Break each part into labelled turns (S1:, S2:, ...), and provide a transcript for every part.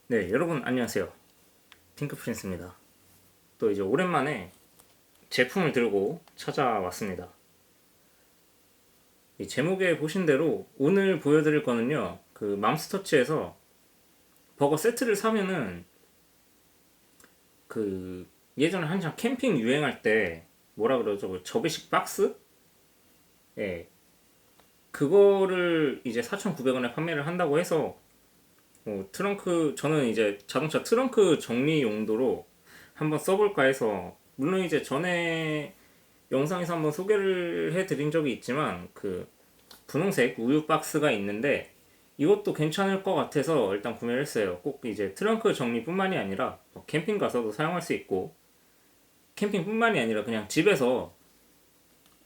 S1: 네, 여러분 안녕하세요. 핑크프린스입니다. 또 이제 오랜만에 제품을 들고 찾아왔습니다. 이 제목에 보신 대로 오늘 보여드릴 거는요, 그 맘스터치에서 버거 세트를 사면은 그 예전에 한창 캠핑 유행할 때 뭐라 그러죠? 그 접이식 박스? 예. 그거를 이제 4,900원에 판매를 한다고 해서 트렁크 저는 이제 자동차 트렁크 정리 용도로 한번 써볼까 해서, 물론 이제 전에 영상에서 한번 소개를 해드린 적이 있지만 그 분홍색 우유 박스가 있는데 이것도 괜찮을 것 같아서 일단 구매를 했어요. 꼭 이제 트렁크 정리뿐만이 아니라 캠핑 가서도 사용할 수 있고, 캠핑뿐만이 아니라 그냥 집에서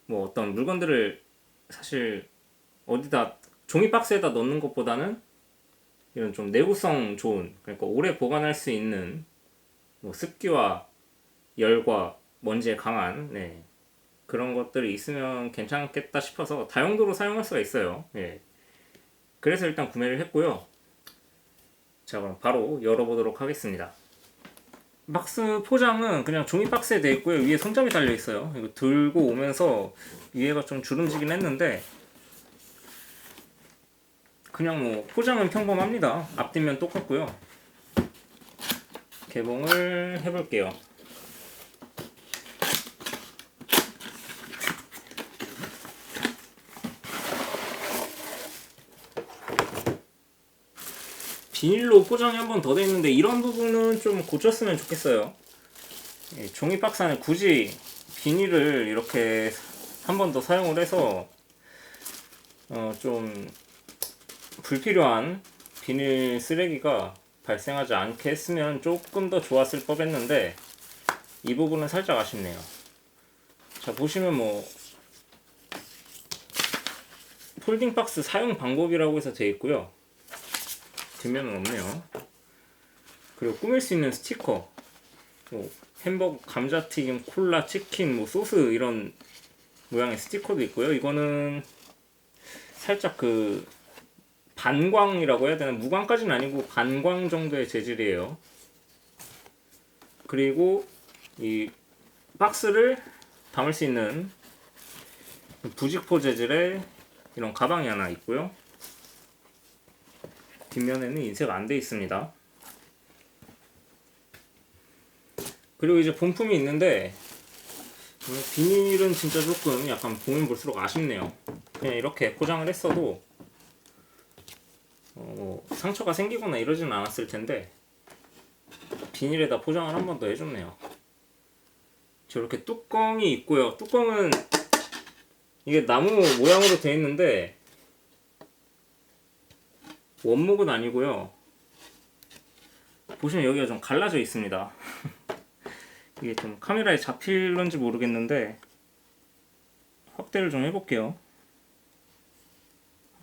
S1: 뭐 어떤 물건들을 사실 어디다 종이 박스에다 넣는 것보다는 이런 좀 내구성 좋은, 그러니까 오래 보관할 수 있는 뭐 습기와 열과 먼지에 강한, 그런 것들이 있으면 괜찮겠다 싶어서 다용도로 사용할 수가 있어요. 그래서 일단 구매를 했고요. 자, 그럼 바로 열어보도록 하겠습니다. 박스 포장은 그냥 종이 박스에 되어 있고요. 위에 손잡이 달려 있어요. 이거 들고 오면서 위에가 좀 주름지긴 했는데 그냥 뭐 포장은 평범합니다. 앞뒷면 똑같고요. 개봉을 해볼게요. 비닐로 포장이 한 번 더 돼 있는데 이런 부분은 좀 고쳤으면 좋겠어요. 종이 박스 안에 굳이 비닐을 이렇게 한 번 더 사용을 해서 좀 불필요한 비닐 쓰레기가 발생하지 않게 했으면 조금 더 좋았을 법했는데 이 부분은 살짝 아쉽네요. 자, 보시면 뭐 폴딩 박스 사용 방법이라고 해서 되어 있고요. 뒷면은 없네요. 그리고 꾸밀 수 있는 스티커, 뭐 햄버거, 감자튀김, 콜라, 치킨, 뭐 소스 이런 모양의 스티커도 있고요. 이거는 살짝 그 반광이라고 해야 되나? 무광까지는 아니고 반광 정도의 재질이에요. 그리고 이 박스를 담을 수 있는 부직포 재질의 이런 가방이 하나 있고요. 뒷면에는 인쇄가 안 돼 있습니다. 그리고 이제 본품이 있는데 비닐은 진짜 조금 약간 보면 볼수록 아쉽네요. 그냥 이렇게 포장을 했어도 상처가 생기거나 이러지는 않았을 텐데 비닐에다 포장을 한 번 더 해줬네요. 저렇게 뚜껑이 있고요. 뚜껑은 이게 나무 모양으로 되어 있는데 원목은 아니고요. 보시면 여기가 좀 갈라져 있습니다. 이게 좀 카메라에 잡힐런지 모르겠는데 확대를 좀 해볼게요.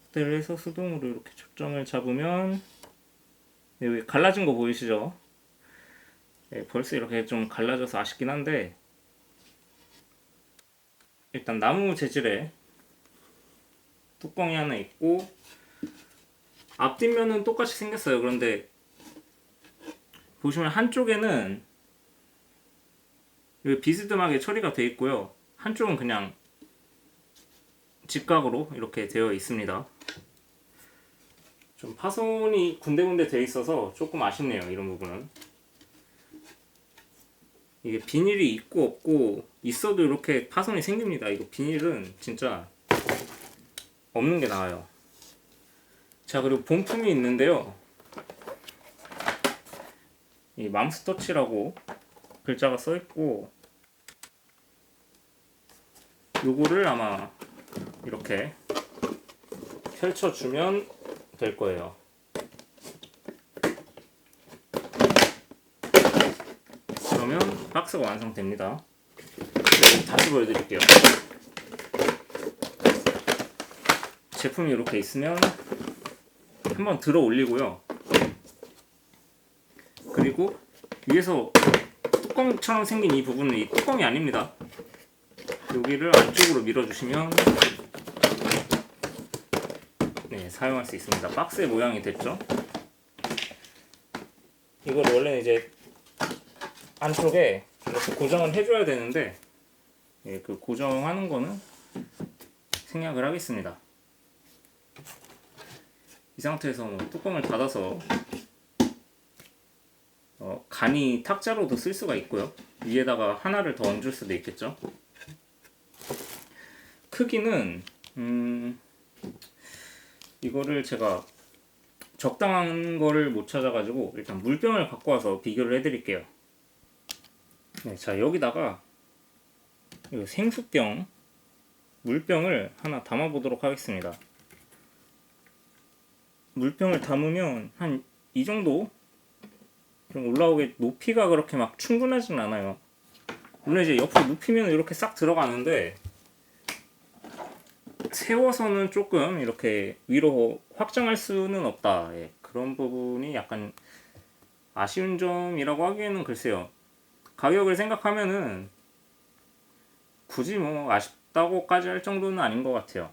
S1: 확대를 해서 수동으로 이렇게 초점을 잡으면 여기 갈라진 거 보이시죠? 벌써 이렇게 좀 갈라져서 아쉽긴 한데 일단 나무 재질의 뚜껑이 하나 있고 앞뒷면은 똑같이 생겼어요. 그런데 보시면 한쪽에는 비스듬하게 처리가 되어 있고요. 한쪽은 그냥 직각으로 이렇게 되어 있습니다. 좀 파손이 군데군데 되어 있어서 조금 아쉽네요. 이런 부분은. 이게 비닐이 있고 없고 있어도 이렇게 파손이 생깁니다. 이거 비닐은 진짜 없는 게 나아요. 자, 그리고 본품이 있는데요. 이 맘스터치라고 글자가 써 있고 요거를 아마 이렇게 펼쳐주면 될 거예요. 그러면 박스가 완성됩니다. 다시 보여드릴게요. 제품이 이렇게 있으면 한번 들어 올리고요. 그리고 위에서 뚜껑처럼 생긴 이 부분은 이 뚜껑이 아닙니다. 여기를 안쪽으로 밀어주시면 사용할 수 있습니다. 박스의 모양이 됐죠? 이걸 원래 이제 안쪽에 이렇게 고정을 해줘야 되는데, 예, 그 고정하는 거는 생략을 하겠습니다. 이 상태에서 뭐 뚜껑을 닫아서 간이 탁자로도 쓸 수가 있고요. 위에다가 하나를 더 얹을 수도 있겠죠. 크기는 이거를 제가 적당한 거를 못 찾아가지고 일단 물병을 갖고 와서 비교를 해드릴게요. 네, 자 여기다가 이 생수병 물병을 하나 담아보도록 하겠습니다. 물병을 담으면 한 이 정도 좀 올라오게 높이가 그렇게 막 충분하진 않아요. 물론 이제 옆으로 눕히면 이렇게 싹 들어가는데 세워서는 조금 이렇게 위로 확장할 수는 없다. 예, 그런 부분이 약간 아쉬운 점이라고 하기에는 글쎄요. 가격을 생각하면은 굳이 뭐 아쉽다고까지 할 정도는 아닌 것 같아요.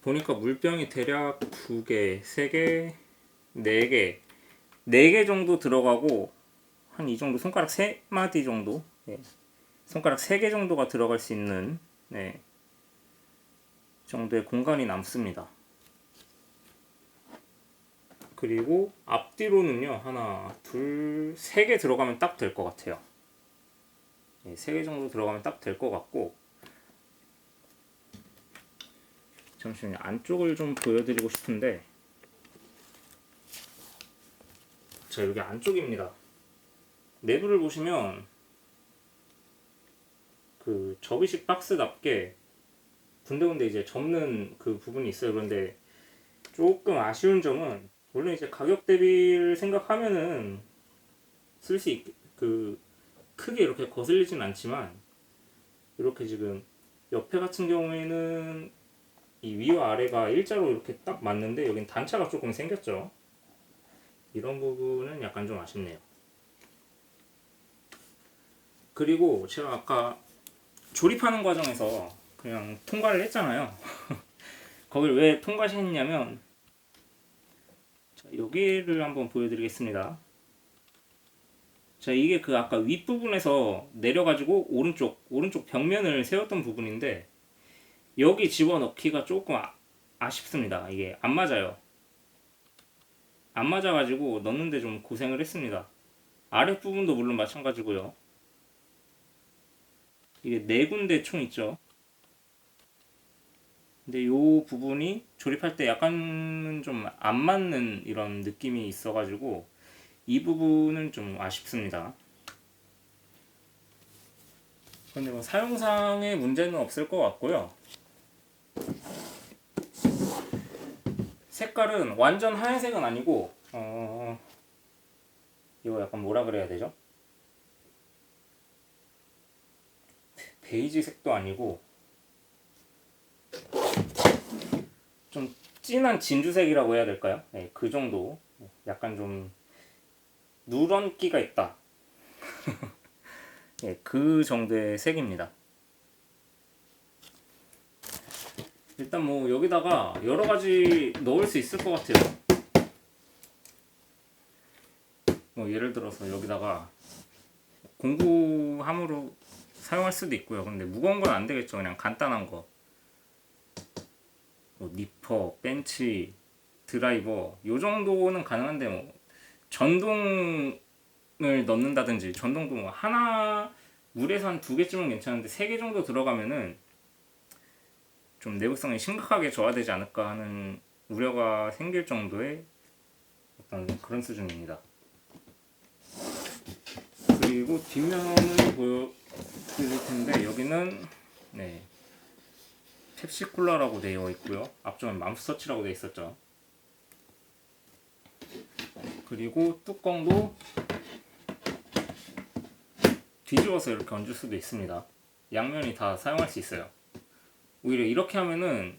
S1: 보니까 물병이 대략 2개, 3개, 4개, 4개 정도 들어가고 한 이 정도 손가락 3마디 정도, 예. 손가락 3개 정도가 들어갈 수 있는, 네, 정도의 공간이 남습니다. 그리고 앞뒤로는요 하나, 둘, 3개 들어가면 딱 될 것 같아요. 예, 3개 정도 들어가면 딱 될 것 같고, 잠시만요. 안쪽을 좀 보여드리고 싶은데, 자 여기 안쪽입니다. 내부를 보시면 그 접이식 박스답게 군데군데 이제 접는 그 부분이 있어요. 그런데 조금 아쉬운 점은, 물론 이제 가격 대비를 생각하면은 쓸 수 그 크게 이렇게 거슬리진 않지만, 이렇게 지금 옆에 같은 경우에는 이 위와 아래가 일자로 이렇게 딱 맞는데 여긴 단차가 조금 생겼죠. 이런 부분은 약간 좀 아쉽네요. 그리고 제가 아까 조립하는 과정에서 그냥 통과를 했잖아요. 거길 왜 통과했냐면, 자, 여기를 한번 보여드리겠습니다. 자, 이게 그 아까 윗부분에서 내려가지고 오른쪽 벽면을 세웠던 부분인데, 여기 집어넣기가 조금 아쉽습니다. 이게 안 맞아요. 안 맞아가지고 넣는데 좀 고생을 했습니다. 아랫부분도 물론 마찬가지고요. 이게 4군데 총 있죠. 근데 요 부분이 조립할 때 약간 좀 안 맞는 이런 느낌이 있어가지고 이 부분은 좀 아쉽습니다. 근데 뭐 사용상의 문제는 없을 것 같고요. 색깔은 완전 하얀색은 아니고 이거 약간 뭐라 그래야 되죠? 베이지 색도 아니고 좀 진한 진주색이라고 해야 될까요? 네, 그 정도. 약간 좀 누런기가 있다. 네, 그 정도의 색입니다. 일단 뭐 여기다가 여러 가지 넣을 수 있을 것 같아요. 뭐 예를 들어서 여기다가 공구함으로 사용할 수도 있고요. 근데 무거운 건 안 되겠죠. 그냥 간단한 거. 뭐 니퍼, 벤치, 드라이버 요 정도는 가능한데, 뭐 전동을 넣는다든지, 전동도 뭐 하나 물에서 한 2개쯤은 괜찮은데 3개 정도 들어가면은 좀 내구성이 심각하게 저하되지 않을까 하는 우려가 생길 정도의 어떤 그런 수준입니다. 그리고 뒷면을 보여드릴 텐데, 여기는 네, 펩시콜라라고 되어 있고요. 앞쪽은 맘스터치라고 되어 있었죠. 그리고 뚜껑도 뒤집어서 이렇게 얹을 수도 있습니다. 양면이 다 사용할 수 있어요. 오히려 이렇게 하면은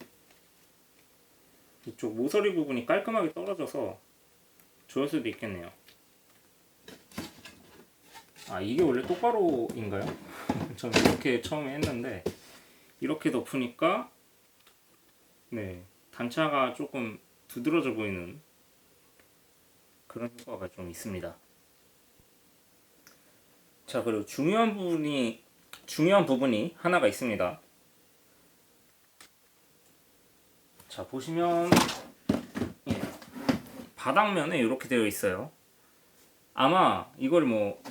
S1: 이쪽 모서리 부분이 깔끔하게 떨어져서 좋을 수도 있겠네요. 아, 이게 원래 똑바로인가요? 저는 이렇게 처음에 했는데 이렇게 덮으니까 네, 단차가 조금 두드러져 보이는 그런 효과가 좀 있습니다. 자, 그리고 중요한 부분이 하나가 있습니다. 자, 보시면 예, 바닥면에 이렇게 되어 있어요. 아마 이걸 뭐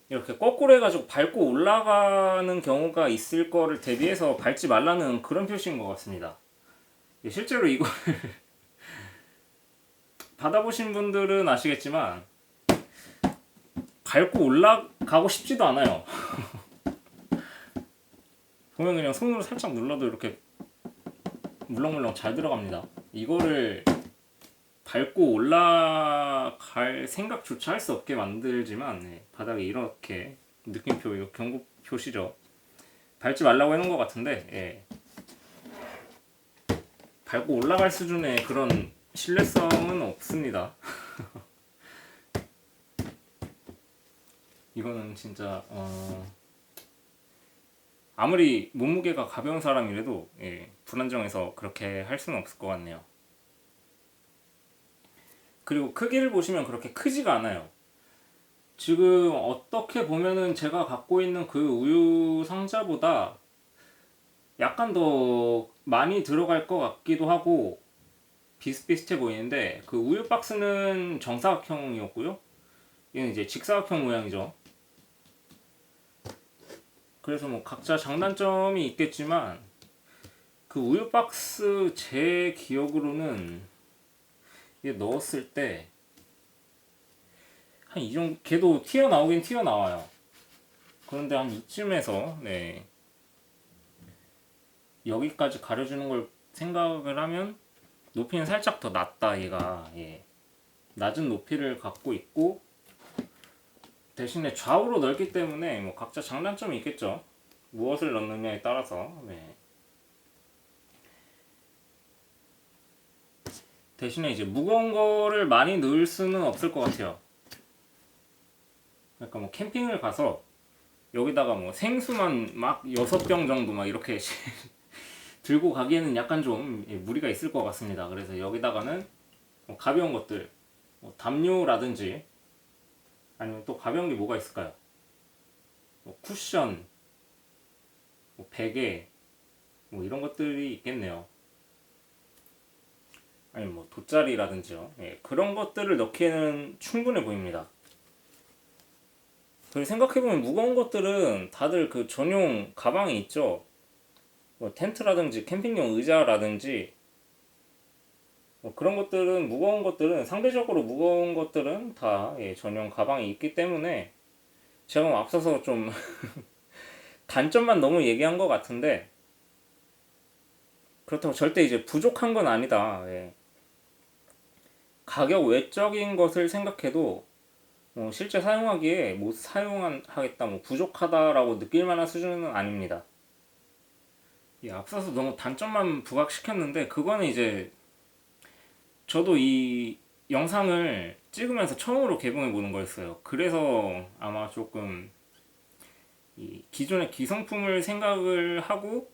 S1: 이렇게 거꾸로 해가지고 밟고 올라가는 경우가 있을 거를 대비해서 밟지 말라는 그런 표시인 것 같습니다. 예, 실제로 이걸 받아보신 분들은 아시겠지만 밟고 올라가고 싶지도 않아요. 보면 그냥 손으로 살짝 눌러도 이렇게 물렁물렁 잘 들어갑니다. 이거를 밟고 올라갈 생각조차 할 수 없게 만들지만 바닥에 이렇게 느낌표, 이거 경고 표시죠. 밟지 말라고 해놓은 것 같은데 밟고 올라갈 수준의 그런 신뢰성은 없습니다. 이거는 진짜 아무리 몸무게가 가벼운 사람이라도 불안정해서 그렇게 할 수는 없을 것 같네요. 그리고 크기를 보시면 그렇게 크지가 않아요. 지금 어떻게 보면은 제가 갖고 있는 그 우유 상자보다 약간 더 많이 들어갈 것 같기도 하고 비슷비슷해 보이는데, 그 우유 박스는 정사각형이었고요. 얘는 이제 직사각형 모양이죠. 그래서 뭐 각자 장단점이 있겠지만 그 우유 박스 제 기억으로는 이게 넣었을 때 한 이 정도, 걔도 튀어나오긴 튀어나와요. 그런데 한 이쯤에서 여기까지 가려주는 걸 생각을 하면 높이는 살짝 더 낮다. 얘가 낮은 높이를 갖고 있고 대신에 좌우로 넓기 때문에 뭐 각자 장단점이 있겠죠. 무엇을 넣느냐에 따라서. 대신에 이제 무거운 거를 많이 넣을 수는 없을 것 같아요. 그러니까 뭐 캠핑을 가서 여기다가 뭐 생수만 막 6병 정도 막 이렇게 들고 가기에는 약간 좀 무리가 있을 것 같습니다. 그래서 여기다가는 뭐 가벼운 것들, 뭐 담요라든지 아니면 또 가벼운 게 뭐가 있을까요? 뭐 쿠션, 뭐 베개, 뭐 이런 것들이 있겠네요. 아니면 뭐 돗자리라든지요. 그런 것들을 넣기에는 충분해 보입니다. 그리고 생각해보면 무거운 것들은 다들 그 전용 가방이 있죠. 뭐 텐트라든지 캠핑용 의자라든지 뭐 그런 것들은, 무거운 것들은, 상대적으로 무거운 것들은 다 전용 가방이 있기 때문에 제가 뭐 앞서서 좀 단점만 너무 얘기한 것 같은데, 그렇다고 절대 이제 부족한 건 아니다. 가격 외적인 것을 생각해도 실제 사용하기에 못 사용하겠다, 뭐 부족하다라고 느낄 만한 수준은 아닙니다. 앞서서 너무 단점만 부각시켰는데, 그거는 이제 저도 이 영상을 찍으면서 처음으로 개봉해 보는 거였어요. 그래서 아마 조금 이 기존의 기성품을 생각을 하고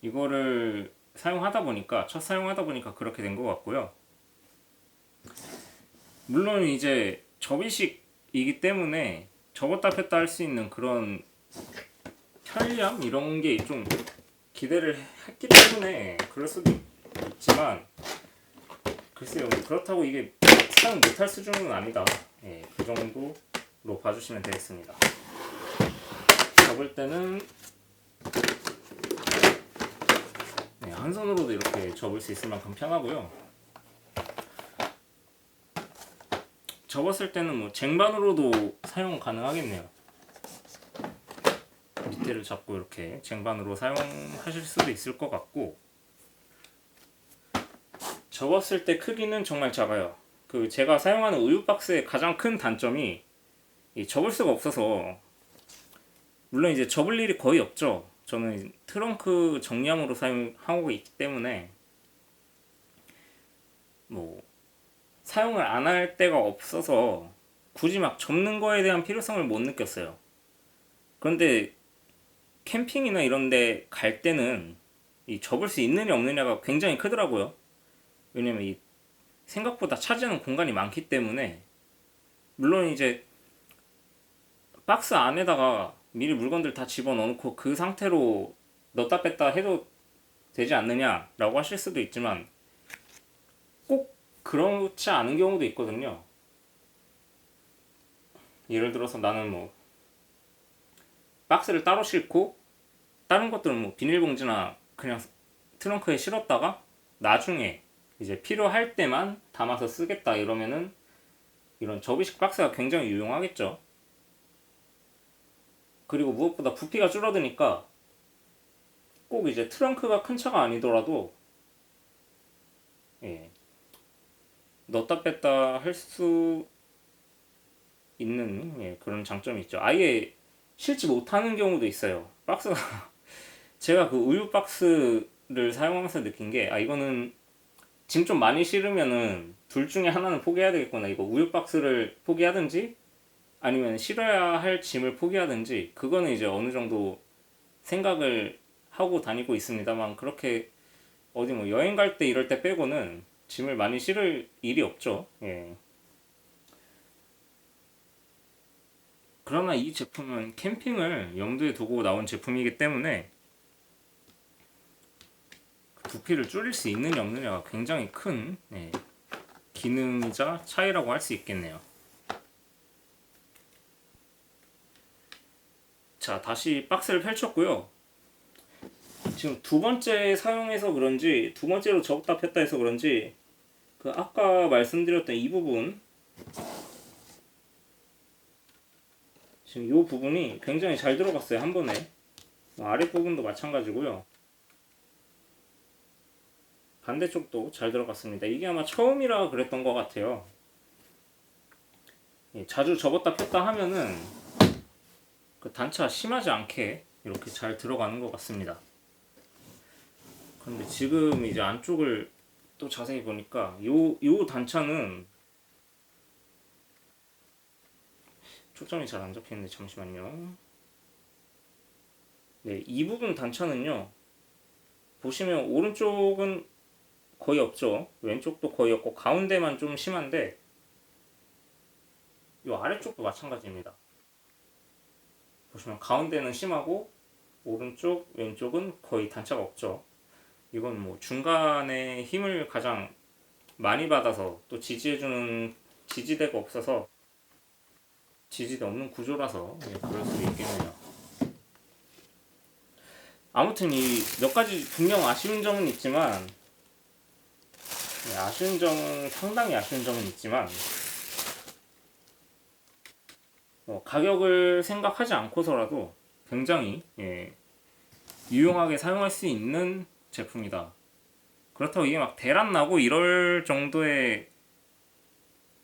S1: 이거를 첫 사용하다 보니까 그렇게 된 것 같고요. 물론 이제 접이식이기 때문에 접었다 폈다 할 수 있는 그런 편리함 이런 게 좀 기대를 했기 때문에 그럴 수도 있지만, 글쎄요, 그렇다고 이게 사용 못할 수준은 아니다. 그 정도로 봐주시면 되겠습니다. 접을 때는 한 손으로도 이렇게 접을 수 있을 만큼 편하고요. 접었을 때는 뭐 쟁반으로도 사용 가능하겠네요. 밑에를 잡고 이렇게 쟁반으로 사용하실 수도 있을 것 같고, 접었을 때 크기는 정말 작아요. 그 제가 사용하는 우유 박스의 가장 큰 단점이 접을 수가 없어서, 물론 이제 접을 일이 거의 없죠. 저는 트렁크 정리함으로 사용하고 있기 때문에 뭐 사용을 안 할 때가 없어서 굳이 막 접는 거에 대한 필요성을 못 느꼈어요. 그런데 캠핑이나 이런 데 갈 때는 이 접을 수 있느냐 없느냐가 굉장히 크더라고요. 왜냐면 이 생각보다 차지하는 공간이 많기 때문에, 물론 이제 박스 안에다가 미리 물건들 다 집어넣고 그 상태로 넣었다 뺐다 해도 되지 않느냐라고 하실 수도 있지만, 꼭 그렇지 않은 경우도 있거든요. 예를 들어서 나는 뭐 박스를 따로 싣고 다른 것들은 뭐 비닐봉지나 그냥 트렁크에 실었다가 나중에 이제 필요할 때만 담아서 쓰겠다 이러면은 이런 접이식 박스가 굉장히 유용하겠죠. 그리고 무엇보다 부피가 줄어드니까 꼭 이제 트렁크가 큰 차가 아니더라도, 예, 넣었다 뺐다 할 수 있는, 예, 그런 장점이 있죠. 아예 실지 못하는 경우도 있어요. 박스가 제가 그 우유 박스를 사용하면서 느낀 게, 아, 이거는 짐 좀 많이 실으면은 둘 중에 하나는 포기해야 되겠구나. 이거 우유 박스를 포기하든지 아니면 실어야 할 짐을 포기하든지, 그거는 이제 어느 정도 생각을 하고 다니고 있습니다만, 그렇게 어디 뭐 여행 갈 때 이럴 때 빼고는 짐을 많이 실을 일이 없죠. 예. 그러나 이 제품은 캠핑을 염두에 두고 나온 제품이기 때문에 부피를 줄일 수 있느냐 없느냐가 굉장히 큰, 예, 기능이자 차이라고 할 수 있겠네요. 자, 다시 박스를 펼쳤고요. 지금 두 번째 사용해서 그런지, 두 번째로 접다 폈다 해서 그런지, 그 아까 말씀드렸던 이 부분, 지금 이 부분이 굉장히 잘 들어갔어요, 한 번에. 아랫부분도 마찬가지고요. 반대쪽도 잘 들어갔습니다. 이게 아마 처음이라 그랬던 것 같아요. 자주 접었다 폈다 하면은 그 단차 심하지 않게 이렇게 잘 들어가는 것 같습니다. 그런데 지금 이제 안쪽을 또 자세히 보니까 요 단차는, 초점이 잘 안 잡히는데 잠시만요. 네, 이 부분 단차는요, 보시면 오른쪽은 거의 없죠. 왼쪽도 거의 없고 가운데만 좀 심한데, 이 아래쪽도 마찬가지입니다. 보시면 가운데는 심하고 오른쪽 왼쪽은 거의 단차가 없죠. 이건 뭐 중간에 힘을 가장 많이 받아서 또 지지해주는 지지대가 없어서, 지지대 없는 구조라서, 예, 그럴 수 있겠네요. 아무튼 이 몇 가지 분명 아쉬운 점은 있지만, 예, 아쉬운 점은 상당히 아쉬운 점은 있지만, 가격을 생각하지 않고서라도 굉장히, 예, 유용하게 사용할 수 있는 제품이다. 그렇다고 이게 막 대란 나고 이럴 정도의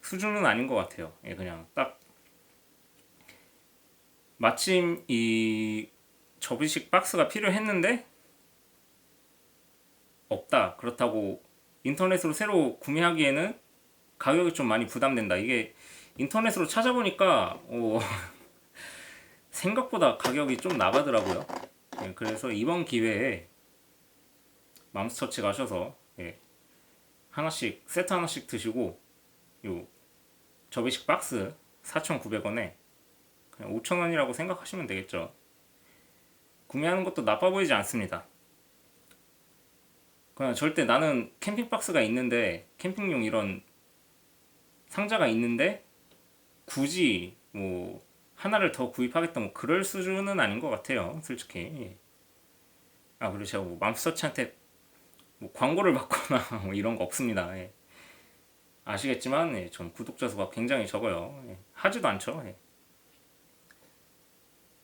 S1: 수준은 아닌 것 같아요. 예, 그냥 딱 마침 이 접이식 박스가 필요했는데 없다. 그렇다고 인터넷으로 새로 구매하기에는 가격이 좀 많이 부담된다. 이게 인터넷으로 찾아보니까 생각보다 가격이 좀 나가더라고요. 예, 그래서 이번 기회에 맘스터치 가셔서, 예, 하나씩 세트 하나씩 드시고 요 접이식 박스 4,900원에 그냥 5,000원이라고 생각하시면 되겠죠. 구매하는 것도 나빠 보이지 않습니다. 그냥 절대 나는 캠핑 박스가 있는데, 캠핑용 이런 상자가 있는데 굳이 뭐 하나를 더 구입하겠다 뭐 그럴 수준은 아닌 것 같아요, 솔직히. 예. 아, 그리고 제가 뭐 맘스터치한테 뭐 광고를 받거나 뭐 이런 거 없습니다. 예. 아시겠지만, 예, 전 구독자 수가 굉장히 적어요. 예. 하지도 않죠. 예.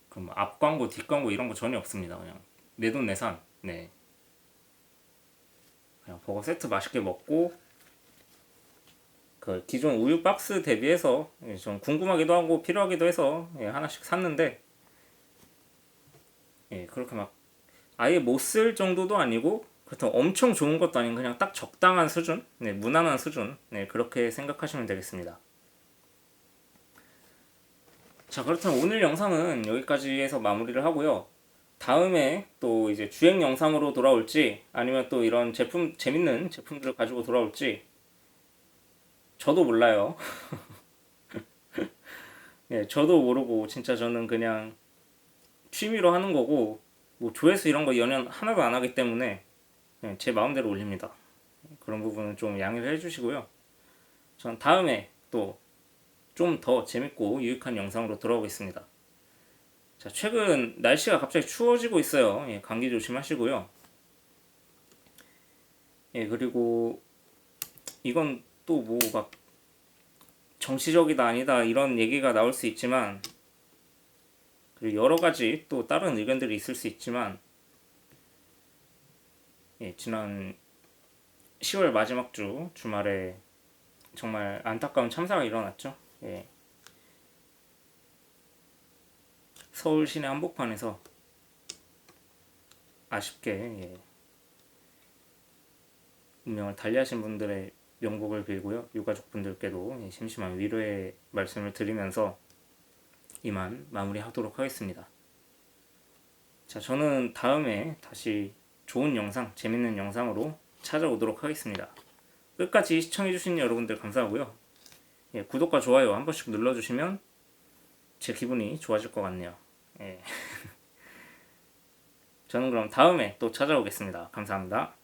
S1: 그럼 앞 광고, 뒷 광고 이런 거 전혀 없습니다. 그냥 내 돈 내산. 네. 그냥 버거 세트 맛있게 먹고, 그 기존 우유 박스 대비해서, 예, 좀 궁금하기도 하고 필요하기도 해서, 예, 하나씩 샀는데, 예, 그렇게 막 아예 못 쓸 정도도 아니고 그렇다고 엄청 좋은 것도 아닌, 그냥 딱 적당한 수준, 네, 무난한 수준, 네, 그렇게 생각하시면 되겠습니다. 자, 그렇다면 오늘 영상은 여기까지 해서 마무리를 하고요. 다음에 또 이제 주행 영상으로 돌아올지 아니면 또 이런 제품, 재밌는 제품들을 가지고 돌아올지, 저도 몰라요. 예, 저도 모르고 진짜 저는 그냥 취미로 하는 거고 뭐 조회수 이런 거 연연 하나도 안 하기 때문에 제 마음대로 올립니다. 그런 부분은 좀 양해를 해주시고요. 전 다음에 또 좀 더 재밌고 유익한 영상으로 돌아오겠습니다. 자, 최근 날씨가 갑자기 추워지고 있어요. 예, 감기 조심하시고요. 예, 그리고 이건 또 뭐 막 정치적이다 아니다 이런 얘기가 나올 수 있지만, 그리고 여러 가지 또 다른 의견들이 있을 수 있지만, 예, 지난 10월 마지막 주 주말에 정말 안타까운 참사가 일어났죠. 예, 서울 시내 한복판에서 아쉽게 운명을 달리하신 분들의 명복을 빌고요. 유가족분들께도 심심한 위로의 말씀을 드리면서 이만 마무리하도록 하겠습니다. 자, 저는 다음에 다시 좋은 영상, 재밌는 영상으로 찾아오도록 하겠습니다. 끝까지 시청해주신 여러분들 감사하고요. 예, 구독과 좋아요 한 번씩 눌러주시면 제 기분이 좋아질 것 같네요. 예. 저는 그럼 다음에 또 찾아오겠습니다. 감사합니다.